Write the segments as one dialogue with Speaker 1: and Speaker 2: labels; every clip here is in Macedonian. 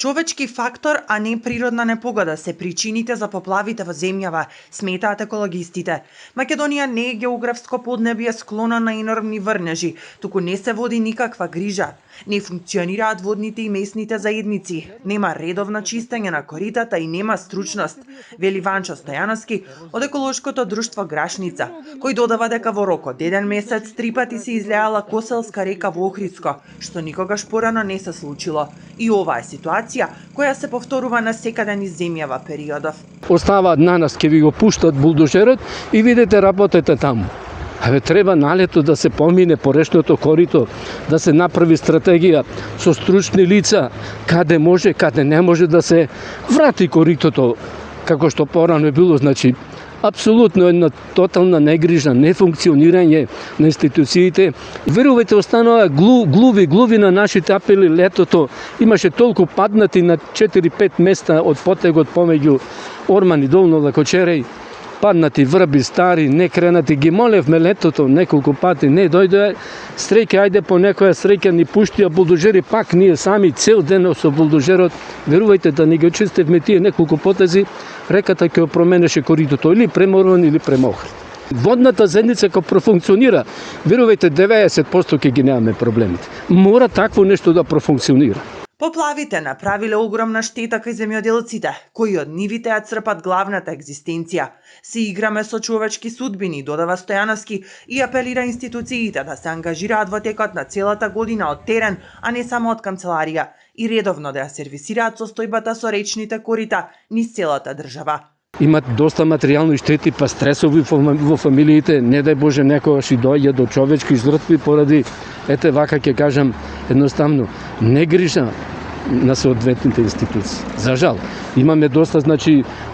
Speaker 1: Човечки фактор, а не природна непогода се причините за поплавите во земјава, сметаат екологистите. Македонија не е географско поднебје склона на енормни врнежи, туку не се води никаква грижа. Не функционираат водните и местните заедници, нема редовно чистење на коритата и нема стручност, вели Ванчо Стојановски од еколошкото друштво Грашница, кој додава дека во рок од 1 месец 3 пати се излеала Коселска река во Охридско, што никогаш порано не се случило. И ова е ситуација која се повторува на секаде низ земјава периодов.
Speaker 2: Оставаат на нас, ќе ви го пуштат булдожерот и видите работете таму. Треба на лето да се помине по речното корито, да се направи стратегија со стручни лица, каде може, каде не може да се врати коритото, како што порано е било, значи апсолутно една тотална негрижа, нефункционирање на институциите. Верувајте, останаа глуви на нашите апели летото. Имаше толку паднати на 4-5 места од потегот помеѓу Орман и Долно Лакочереј. Паднати врби, стари, некренати, ги молевме летото неколку пати, не дојде среќа, ајде по некоја среќа ни пуштија булдожери, пак ние сами цел ден со булдожерот, верувајте да ни ги очистевме тие неколку потези, реката ќе променеше коритото или преморван или премокрит. Водната заедница кога профункционира, верувајте 90% ќе ги немаме проблемите. Мора такво нешто да профункционира.
Speaker 1: Поплавите направиле огромна штета кај земјоделците, кои од нивите ја црпат главната екзистенција. Се играме со човечки судбини, додава Стојановски и апелира институциите да се ангажираат во текот на целата година од терен, а не само од канцеларија, и редовно да ја сервисираат состојбата со речните корита низ целата држава.
Speaker 2: Имат доста материјални штети, па стресови во фамилиите, не дај Боже некогаш и доаѓа до човечки жртви поради, ете вака ќе кажам едноставно, негрижа на соодветните институции. За жал, имаме доста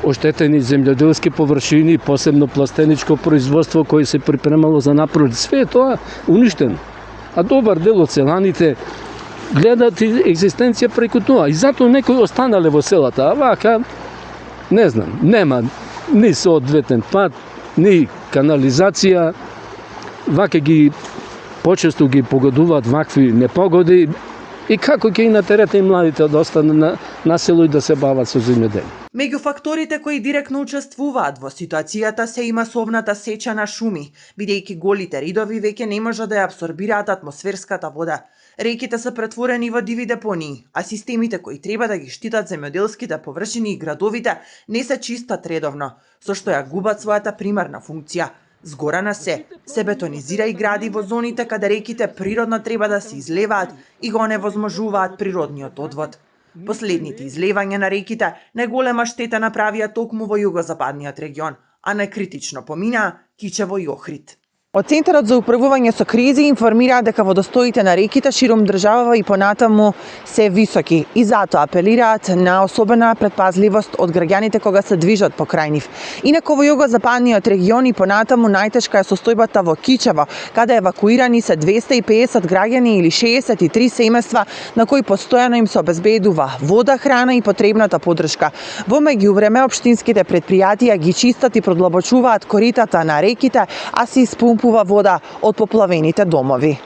Speaker 2: оштетени земјоделски површини, посебно пластеничко производство кој се припремало за напрод. Све тоа уништено. А добар дел од селаните гледаат екзистенција преку тоа. И затоа некои останале во селата, а вака не знам, нема ни соодветен пат, ни канализација, вака ги почесто ги погодуваат вакви непогоди и како ќе и натерате и младите да останат на село и да се бават со земјоделие.
Speaker 1: Меѓу факторите кои директно учествуваат во ситуацијата се и масовната сеча на шуми, бидејќи голите ридови веќе не можат да ја абсорбираат атмосферската вода. Реките се претворени во диви депонии, а системите кои треба да ги штитат земјоделските површини и градовите не се чистат редовно, со што ја губат својата примарна функција. Згора на се бетонизира и гради во зоните каде реките природно треба да се излеваат и го невозможуваат природниот одвод. Последните излевања на реките најголема штета направија токму во југозападниот регион, а некритично поминаа Кичево и Охрид. Од Центарот за управување со кризи информираат дека водостоите на реките широм државава и понатаму се високи и затоа апелираат на особена предпазливост од граѓаните кога се движат покрај нив. Инаку во југозападниот регион и понатаму најтешка е состојбата во Кичево, каде евакуирани се 250 граѓани или 63 семејства на кои постојано им се обезбедува вода, храна и потребната поддршка. Во меѓувреме општинските претпријатија ги чистат и продлабочуваат коритата на реките, а се испумпува вода од поплавените домови.